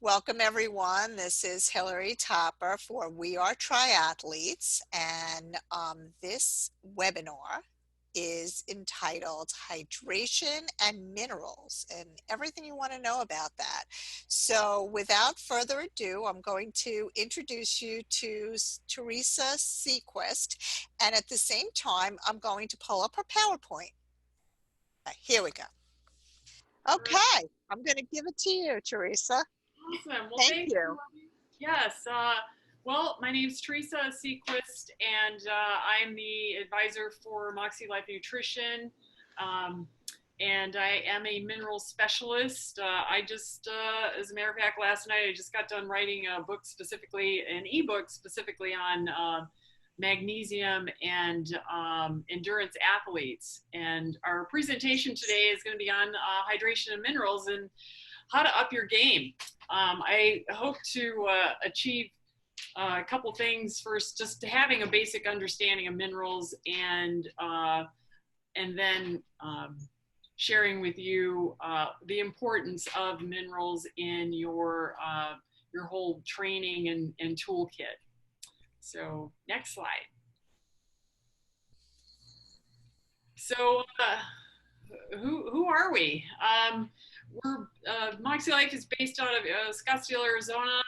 Welcome everyone. This is Hillary Topper for We Are Triathletes, and this webinar is entitled Hydration and Minerals and everything you want to know about that. So without further ado, I'm going to introduce you to Theresa Seaquist, and at the same time, I'm going to pull up her PowerPoint. Here we go. Okay, I'm going to give it to you, Theresa. Awesome. Well, Thank thank you. you. Yes. Well, my name is Theresa Seaquist, and I'm the advisor for MoxiLife Nutrition. And I am a mineral specialist. As a matter of fact, last night I just got done writing a book specifically, an ebook specifically on magnesium and endurance athletes. And our presentation today is going to be on hydration and minerals and how to up your game. I hope to achieve a couple things. First, just having a basic understanding of minerals, and then sharing with you the importance of minerals in your whole training and toolkit. So, next slide. So, who are we? MoxiLife is based out of Scottsdale, Arizona.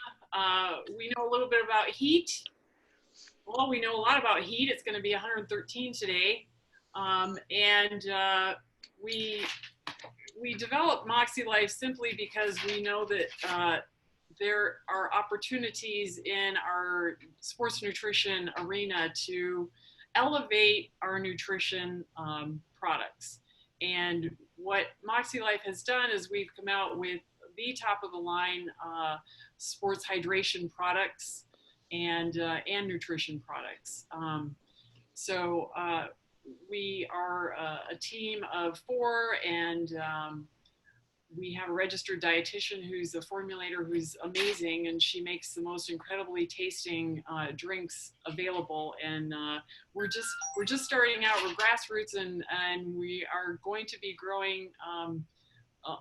We know a little bit about heat. Well, we know a lot about heat. It's going to be 113 today, we developed MoxiLife simply because we know that there are opportunities in our sports nutrition arena to elevate our nutrition products. And what MoxiLife has done is we've come out with the top of the line sports hydration products and nutrition products. We are a team of 4, and we have a registered dietitian who's a formulator who's amazing, and she makes the most incredibly tasting drinks available. And we're just starting out. We're grassroots, and we are going to be growing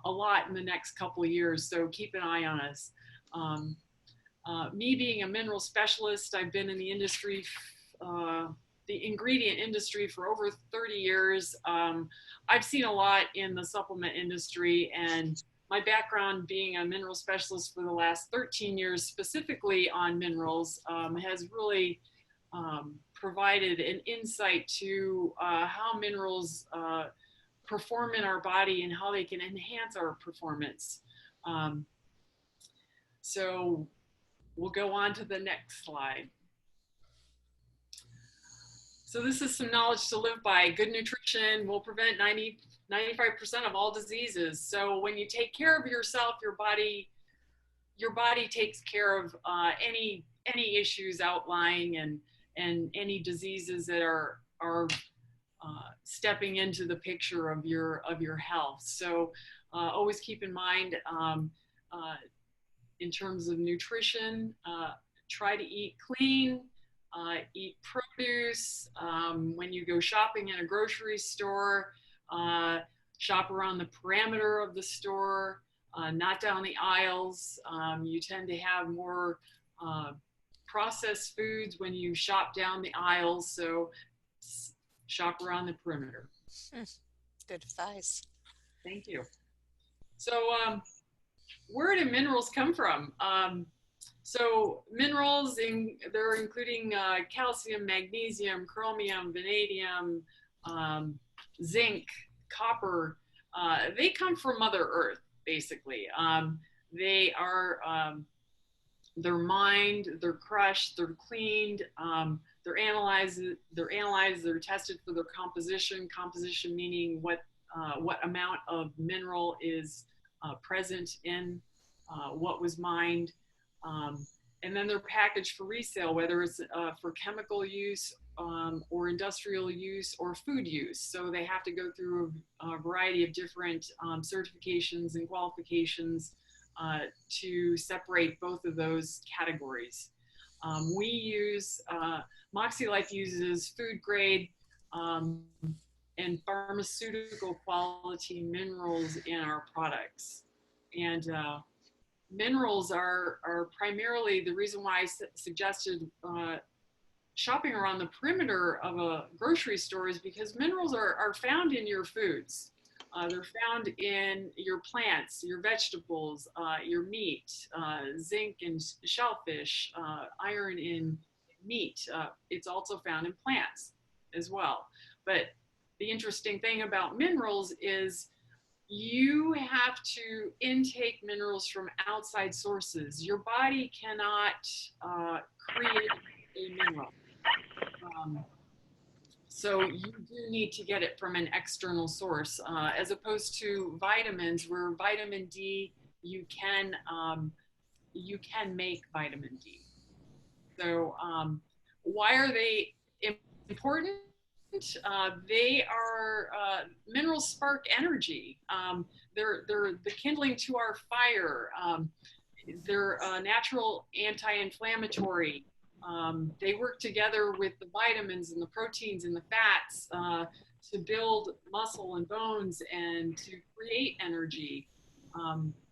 a lot in the next couple of years. So keep an eye on us. Me being a mineral specialist, I've been in the industry. The ingredient industry for over 30 years. I've seen a lot in the supplement industry, and my background being a mineral specialist for the last 13 years, specifically on minerals, has really provided an insight to how minerals perform in our body and how they can enhance our performance. So we'll go on to the next slide. So this is some knowledge to live by. Good nutrition will prevent 95% of all diseases. So when you take care of yourself, your body takes care of any issues outlying and any diseases that are stepping into the picture of your health. So always keep in mind in terms of nutrition, try to eat clean. Eat produce. When you go shopping in a grocery store, shop around the perimeter of the store, not down the aisles. You tend to have more processed foods when you shop down the aisles, so shop around the perimeter. Good advice. Thank you. So where do minerals come from? So minerals, they're including calcium, magnesium, chromium, vanadium, zinc, copper. They come from Mother Earth, basically. They are, they're mined, they're crushed, they're cleaned, they're analyzed, they're tested for their composition. Composition meaning what amount of mineral is present in what was mined. And then they're packaged for resale, whether it's for chemical use or industrial use or food use. So they have to go through a variety of different certifications and qualifications to separate both of those categories. MoxiLife uses food grade and pharmaceutical quality minerals in our products. And minerals are primarily the reason why I suggested shopping around the perimeter of a grocery store is because minerals are found in your foods. They're found in your plants, your vegetables, your meat, zinc in shellfish, iron in meat. It's also found in plants as well. But the interesting thing about minerals is you have to intake minerals from outside sources. Your body cannot create a mineral. Um, so you do need to get it from an external source, as opposed to vitamins, where vitamin D you can make vitamin D. So why are they important? They are minerals spark energy. They're the kindling to our fire. They're natural anti-inflammatory. They work together with the vitamins and the proteins and the fats to build muscle and bones and to create energy.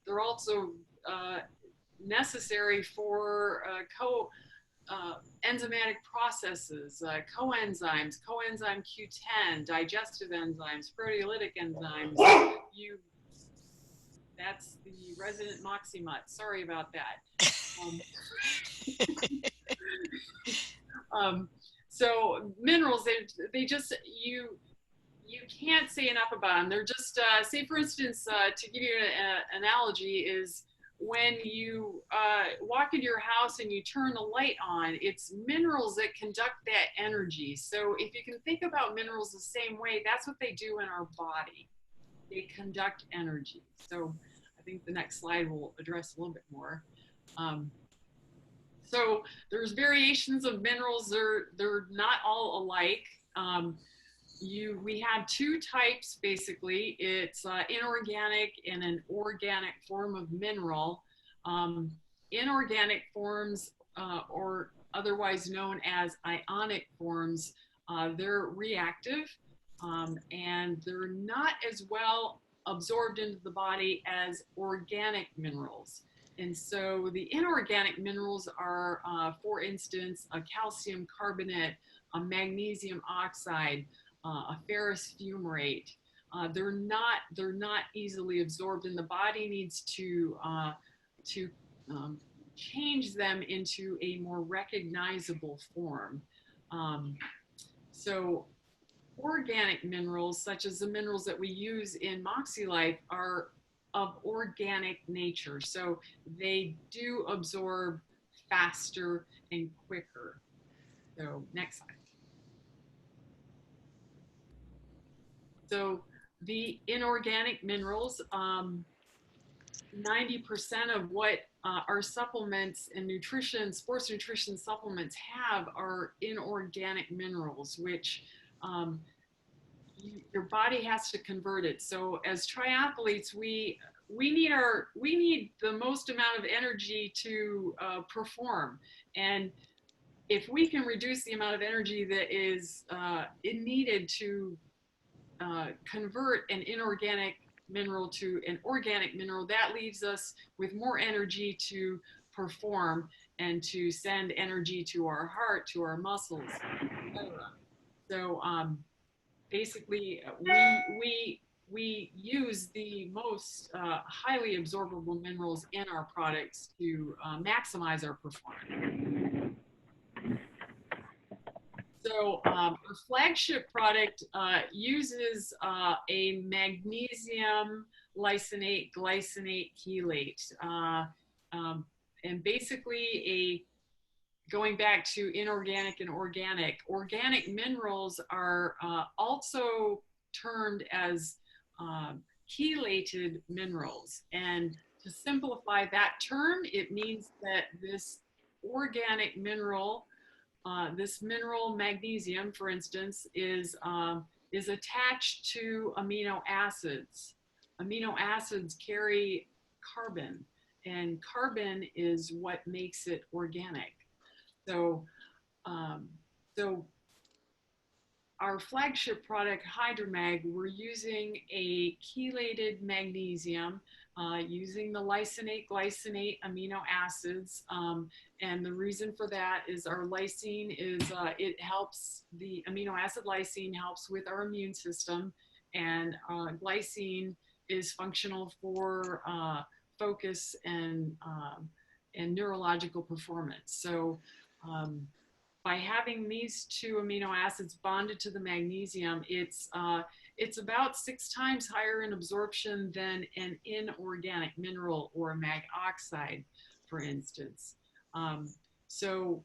They're also necessary for enzymatic processes, coenzymes, coenzyme Q10, digestive enzymes, proteolytic enzymes. You, that's the resident Moxie mutt. Sorry about that. Um, um, so minerals, they just you can't say enough about them. They're just say for instance, to give you an analogy is when you walk into your house and you turn the light on, it's minerals that conduct that energy. So if you can think about minerals the same way, that's what they do in our body. They conduct energy. So I think the next slide will address a little bit more. Um, so there's variations of minerals. They're not all alike. We have two types basically. It's inorganic and an organic form of mineral. Inorganic forms, or otherwise known as ionic forms, they're reactive, and they're not as well absorbed into the body as organic minerals. And so the inorganic minerals are, for instance, a calcium carbonate, a magnesium oxide, a ferrous fumarate. They're not easily absorbed, and the body needs to change them into a more recognizable form. So organic minerals, such as the minerals that we use in MoxiLife, are of organic nature. So they do absorb faster and quicker. So next slide. So the inorganic minerals, 90% of what our supplements and nutrition, sports nutrition supplements have are inorganic minerals, which your body has to convert it. So as triathletes, we need the most amount of energy to perform, and if we can reduce the amount of energy that is needed to convert an inorganic mineral to an organic mineral, that leaves us with more energy to perform and to send energy to our heart, to our muscles, etc. So basically, we use the most highly absorbable minerals in our products to maximize our performance. So our flagship product uses a magnesium lysine glycinate chelate. And basically going back to inorganic and organic minerals are also termed as chelated minerals. And to simplify that term, it means that this organic mineral, this mineral magnesium, for instance, is attached to amino acids. Amino acids carry carbon, and carbon is what makes it organic. So, so our flagship product, Hydromag, we're using a chelated magnesium using the lysine glycinate amino acids. And the reason for that is our lysine is it helps, the amino acid lysine helps with our immune system, and glycine is functional for focus and neurological performance. So um, by having these two amino acids bonded to the magnesium, it's about 6 times higher in absorption than an inorganic mineral or a mag oxide, for instance. Um, so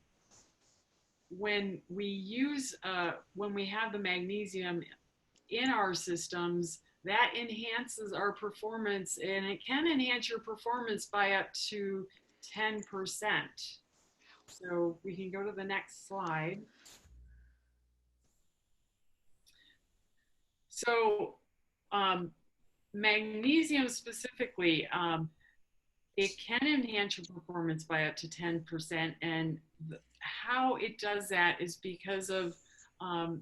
when we have the magnesium in our systems, that enhances our performance, and it can enhance your performance by up to 10%. So we can go to the next slide. So, um, magnesium specifically, it can enhance your performance by up to 10%. And how it does that is because of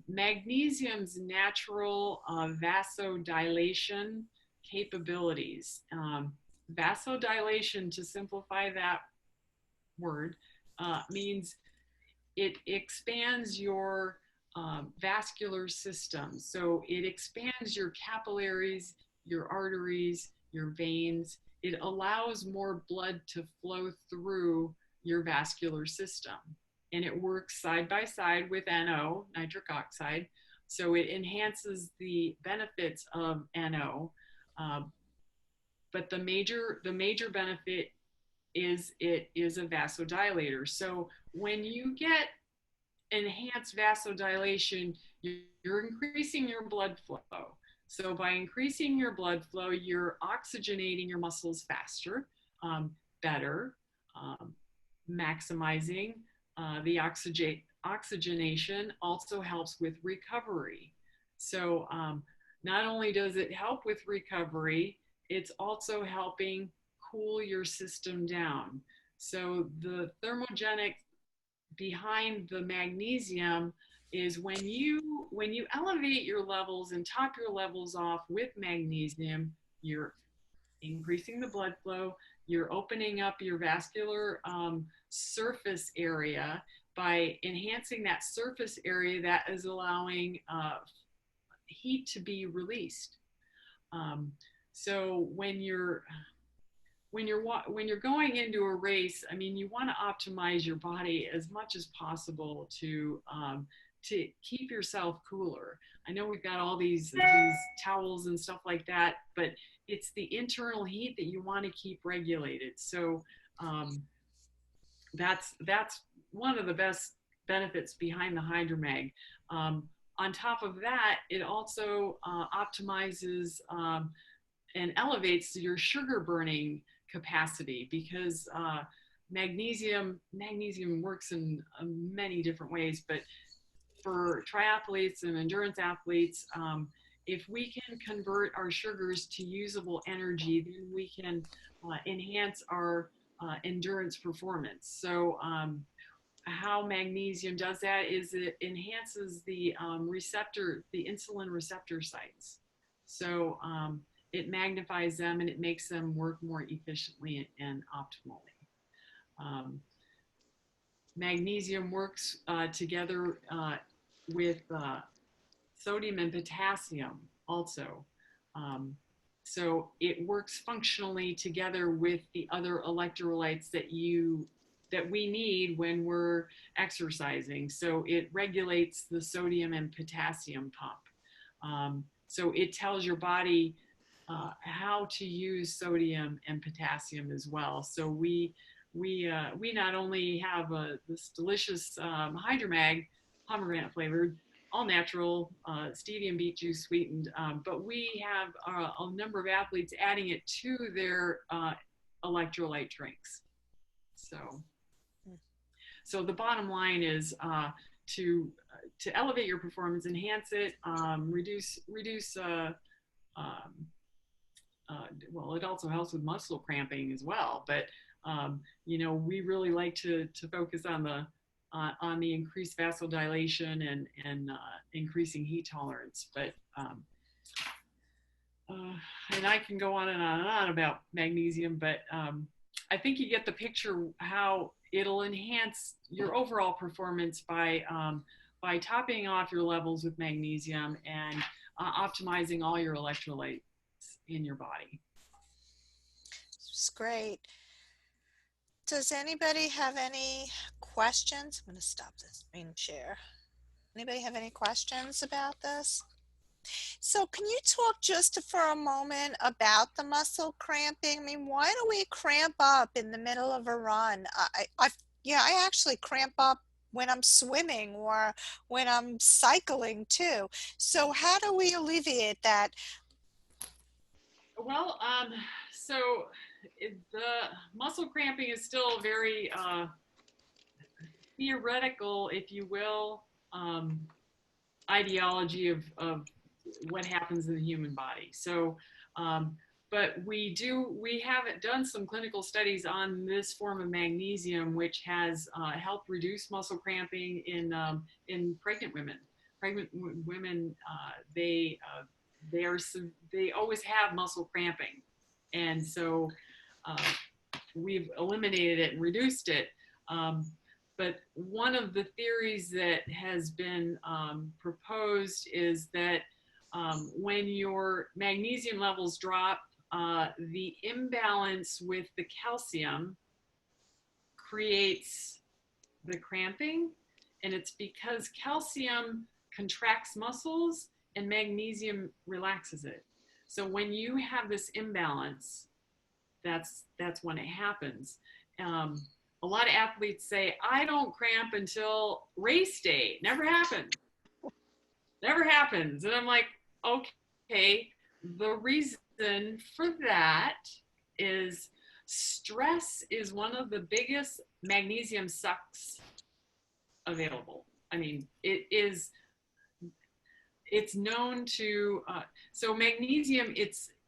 magnesium's natural vasodilation capabilities. Vasodilation, to simplify that word, means it expands your vascular system. So it expands your capillaries, your arteries, your veins. It allows more blood to flow through your vascular system. And it works side by side with NO, nitric oxide. So it enhances the benefits of NO. Uh, but the major benefit is it is a vasodilator. So when you get enhanced vasodilation, you're increasing your blood flow. So by increasing your blood flow, you're oxygenating your muscles faster, better, um, maximizing the oxygenation also helps with recovery. So not only does it help with recovery, it's also helping cool your system down. So the thermogenic behind the magnesium is when you elevate your levels and top your levels off with magnesium, you're increasing the blood flow, you're opening up your vascular surface area by enhancing that surface area that is allowing heat to be released. um, so when you're going into a race, I mean, you want to optimize your body as much as possible to keep yourself cooler. I know we've got all these towels and stuff like that, but it's the internal heat that you want to keep regulated. So um, that's one of the best benefits behind the Hydromag. On top of that, it also optimizes and elevates your sugar burning capacity, because magnesium works in many different ways. But for triathletes and endurance athletes, if we can convert our sugars to usable energy, then we can enhance our endurance performance. So how magnesium does that is it enhances the the insulin receptor sites. So it magnifies them and it makes them work more efficiently and optimally. Um, Magnesium works together with sodium and potassium also. Um, so it works functionally together with the other electrolytes that we need when we're exercising. So it regulates the sodium and potassium pump. So it tells your body how to use sodium and potassium as well. So we not only have this delicious Hydromag, pomegranate flavored, all natural, stevia and beet juice sweetened, but we have a number of athletes adding it to their electrolyte drinks. So the bottom line is to elevate your performance, enhance it, reduce. Well, it also helps with muscle cramping as well. But we really like to focus on on the increased vasodilation and increasing heat tolerance. But and I can go on and on and on about magnesium, but I think you get the picture how it'll enhance your overall performance by topping off your levels with magnesium and optimizing all your electrolytes in your body. It's great. Does anybody have any questions? I'm going to stop this screen share. Anybody have any questions about this? So can you talk just for a moment about the muscle cramping? I mean, why do we cramp up in the middle of a run? Yeah, I actually cramp up when I'm swimming or when I'm cycling too. So how do we alleviate that? Well, so the muscle cramping is still very theoretical, if you will, ideology of what happens in the human body. So, but we have done some clinical studies on this form of magnesium, which has helped reduce muscle cramping in pregnant women. Pregnant women, they are they always have muscle cramping, and so uh, we've eliminated it and reduced it. But one of the theories that has been proposed is that when your magnesium levels drop, the imbalance with the calcium creates the cramping. And it's because calcium contracts muscles and magnesium relaxes it. So when you have this imbalance, that's when it happens. Um, a lot of athletes say, I don't cramp until race day. Never happens. Never happens. And I'm like, okay, the reason for that is stress is one of the biggest magnesium sucks available. I mean, it's known to so magnesium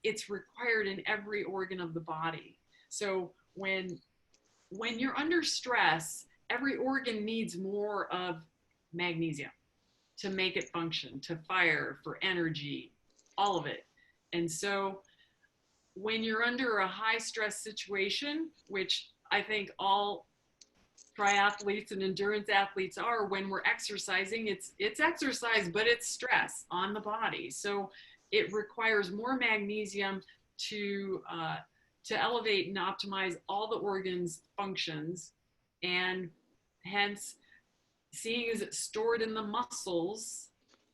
it's required in every organ of the body. So when you're under stress, every organ needs more of magnesium to make it function, to fire, for energy, all of it. And so when you're under a high stress situation, which I think all triathletes and endurance athletes are, when we're exercising, it's exercise, but it's stress on the body. So it requires more magnesium to elevate and optimize all the organs' functions, and hence, seeing as it's stored in the muscles,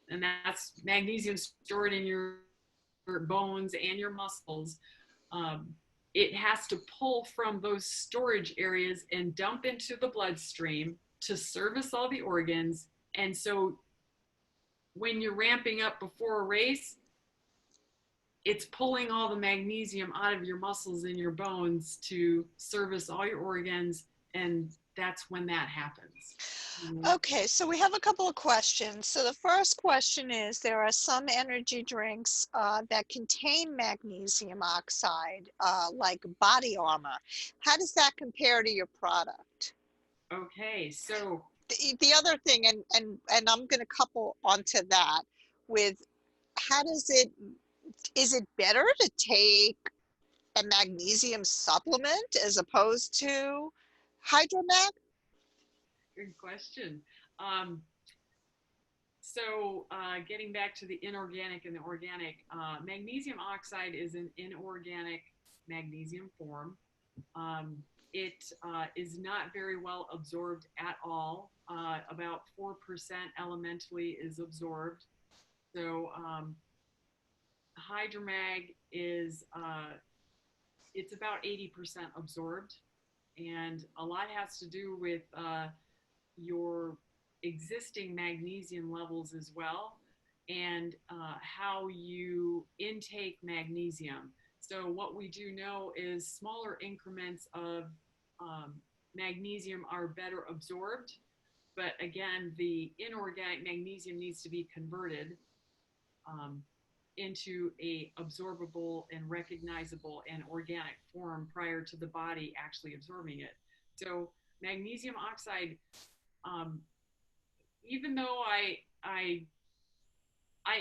and that's magnesium stored in your bones and your muscles. Um, it has to pull from those storage areas and dump into the bloodstream to service all the organs. And so when you're ramping up before a race, it's pulling all the magnesium out of your muscles and your bones to service all your organs, and that's when that happens. Okay, so we have a couple of questions. So the first question is, there are some energy drinks that contain magnesium oxide, like Body Armor. How does that compare to your product? Okay, so The other thing, and I'm going to couple onto that with, how does it, is it better to take a magnesium supplement as opposed to Hydromag? good question. Um, so getting back to the inorganic and the organic, magnesium oxide is an inorganic magnesium form. Um, it is not very well absorbed at all. About 4% elementally is absorbed. So Hydromag is it's about 80% absorbed, and a lot has to do with your existing magnesium levels as well, and how you intake magnesium. So what we do know is smaller increments of um, magnesium are better absorbed, but again, the inorganic magnesium needs to be converted um, into a absorbable and recognizable and organic form prior to the body actually absorbing it. So magnesium oxide um, even though I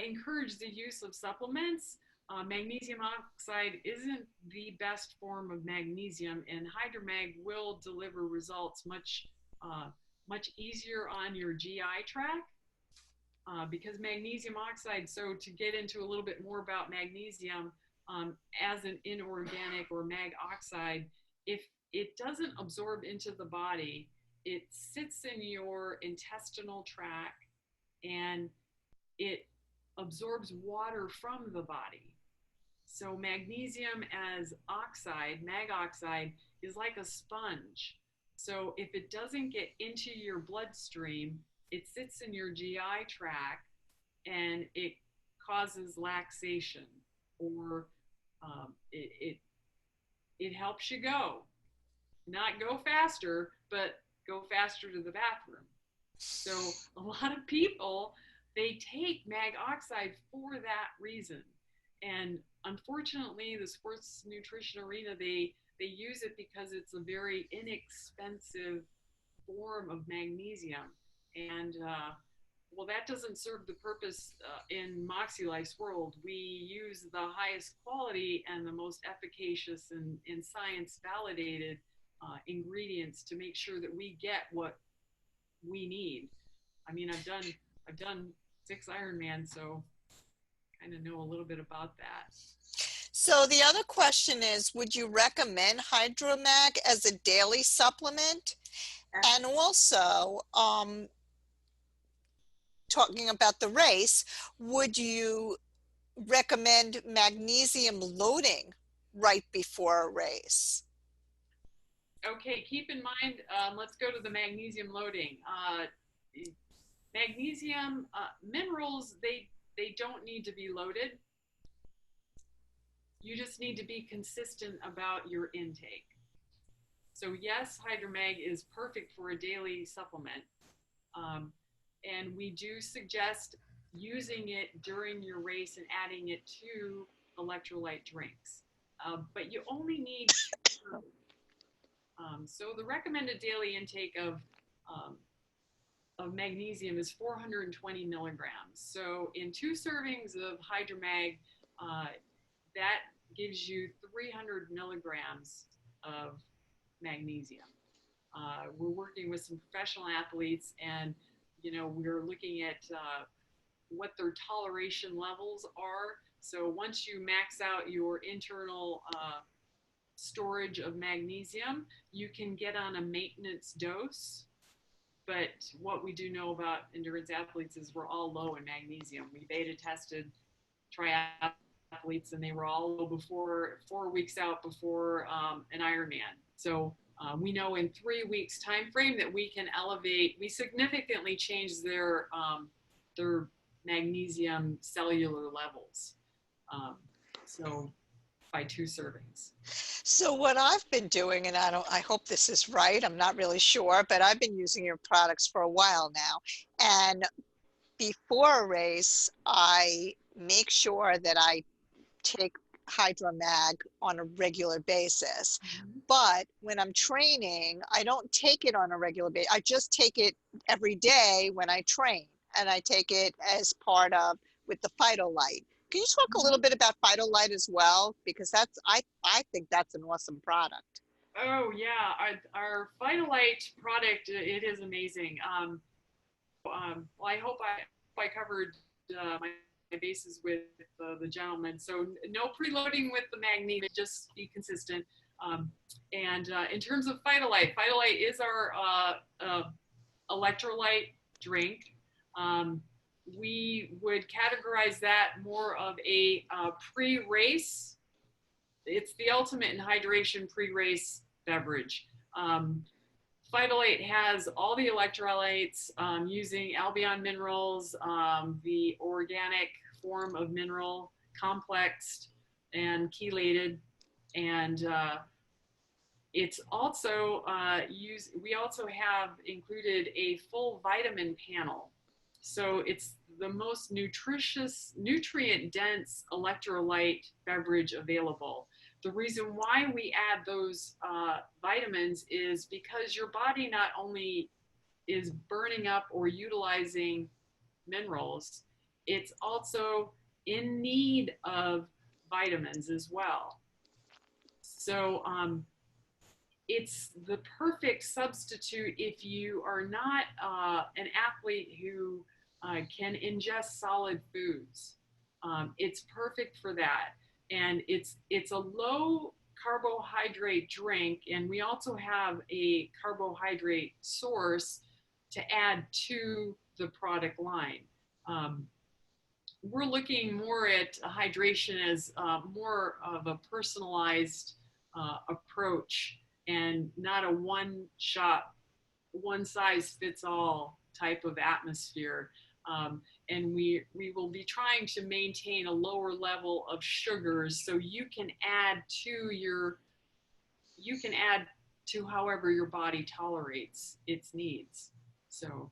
encourage the use of supplements, magnesium oxide isn't the best form of magnesium, and Hydromag will deliver results much easier on your GI tract because magnesium oxide. So to get into a little bit more about magnesium as an inorganic or mag oxide, if it doesn't absorb into the body, it sits in your intestinal tract and it absorbs water from the body. So magnesium as oxide, mag oxide, is like a sponge. So if it doesn't get into your bloodstream, it sits in your GI tract and it causes laxation, or it helps you go, not go faster, but go faster to the bathroom. So a lot of people, they take mag oxide for that reason. And unfortunately, the sports nutrition arena, they use it because it's a very inexpensive form of magnesium. And well, that doesn't serve the purpose in MoxiLife's world. We use the highest quality and the most efficacious and science validated ingredients to make sure that we get what we need. I mean, I've done 6 Ironman, so kind of know a little bit about that. So the other question is, would you recommend Hydromag as a daily supplement? And also, talking about the race, would you recommend magnesium loading right before a race? Okay, keep in mind, let's go to the magnesium loading. Magnesium minerals, they don't need to be loaded. You just need to be consistent about your intake. So yes, Hydromag is perfect for a daily supplement. Um, and we do suggest using it during your race and adding it to electrolyte drinks. But you only need 2. So the recommended daily intake um, of magnesium is 420 milligrams. So in 2 servings of Hydromag, that gives you 300 milligrams of magnesium. We're working with some professional athletes, and we're looking at what their toleration levels are. So once you max out your internal storage of magnesium, you can get on a maintenance dose. But what we do know about endurance athletes is we're all low in magnesium. We beta tested triathletes, and they were all low before 4 weeks out before an Ironman. So we know in 3 weeks time frame that we can elevate. We significantly change their magnesium cellular levels. So by 2 servings. So what I've been doing, and I hope this is right, I'm not really sure, but I've been using your products for a while now. And before a race, I make sure that I take Hydromag on a regular basis. Mm-hmm. But when I'm training, I don't take it on a regular basis. I just take it every day when I train, and I take it as part of with the Phytolite. Can you talk a little bit about Phytolite as well? Because I think that's an awesome product. Oh yeah, our Vitalite product, it is amazing. Well, I hope I covered my bases with the gentleman. So no preloading with the magnesium, just be consistent. And in terms of Vitalite, Vitalite is our electrolyte drink. We would categorize that more of a pre-race. It's the ultimate in hydration pre-race beverage. Phytolite has all the electrolytes using Albion minerals, the organic form of mineral, complexed and chelated, and it's also we also have included a full vitamin panel. So it's the most nutritious, nutrient-dense electrolyte beverage available. The reason why we add those vitamins is because your body not only is burning up or utilizing minerals, it's also in need of vitamins as well. So it's the perfect substitute if you are not an athlete who can ingest solid foods. It's perfect for that, and it's a low carbohydrate drink, and we also have a carbohydrate source to add to the product line. Um, we're looking more at hydration as more of a personalized approach and not a one shot, one size fits all type of atmosphere. And we will be trying to maintain a lower level of sugars so you can add to however your body tolerates its needs. So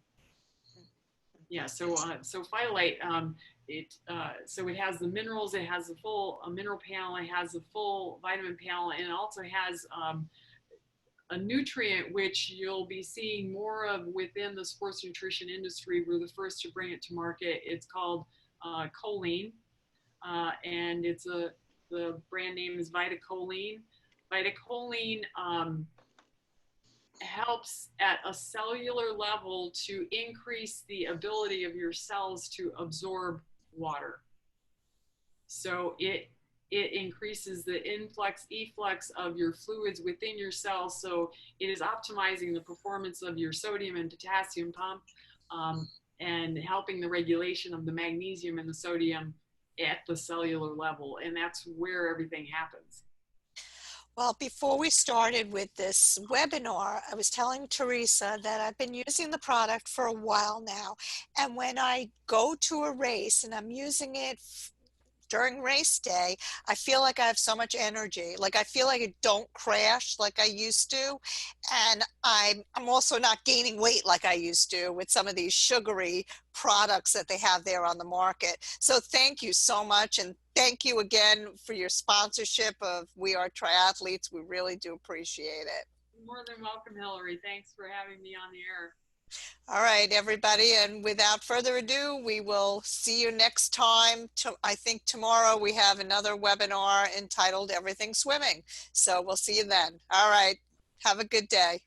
yeah, so Phytolite, so it has the minerals, it has the full mineral panel, it has the full vitamin panel, and it also has a nutrient which you'll be seeing more of within the sports nutrition industry. We're the first to bring it to market. It's called choline, and the brand name is VitaCholine. VitaCholine helps at a cellular level to increase the ability of your cells to absorb water. So it increases the influx efflux of your fluids within your cells. So it is optimizing the performance of your sodium and potassium pump, and helping the regulation of the magnesium and the sodium at the cellular level. And that's where everything happens. Well, before we started with this webinar, I was telling Theresa that I've been using the product for a while now. And when I go to a race and I'm using it during race day, I feel like I have so much energy. Like I feel like I don't crash like I used to. And I'm also not gaining weight like I used to with some of these sugary products that they have there on the market. So thank you so much. And thank you again for your sponsorship of We Are Triathletes. We really do appreciate it. More than welcome, Hillary. Thanks for having me on the air. All right, everybody. And without further ado, we will see you next time. I think tomorrow we have another webinar entitled Everything Swimming. So we'll see you then. All right. Have a good day.